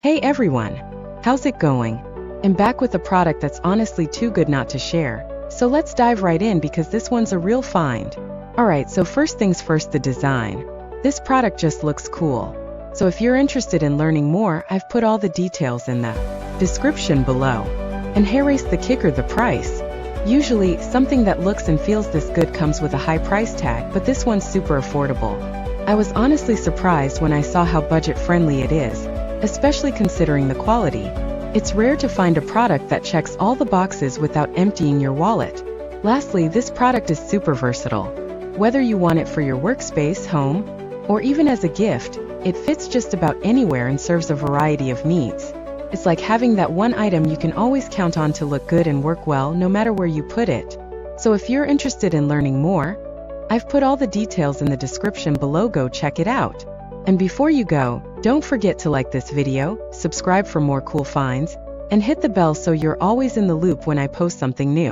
Hey everyone! How's it going? I'm back with a product that's honestly too good not to share. So let's dive right in because this one's a real find. Alright, so first things first, the design. This product just looks cool. So if you're interested in learning more, I've put all the details in the description below. And here's the kicker, the price. Usually, something that looks and feels this good comes with a high price tag, but this one's super affordable. I was honestly surprised when I saw how budget-friendly it is, especially considering the quality. It's rare to find a product that checks all the boxes without emptying your wallet. Lastly, this product is super versatile. Whether you want it for your workspace, home, or even as a gift, it fits just about anywhere and serves a variety of needs. It's like having that one item you can always count on to look good and work well no matter where you put it. So if you're interested in learning more, I've put all the details in the description below. Go check it out. And before you go, don't forget to like this video, subscribe for more cool finds, and hit the bell so you're always in the loop when I post something new.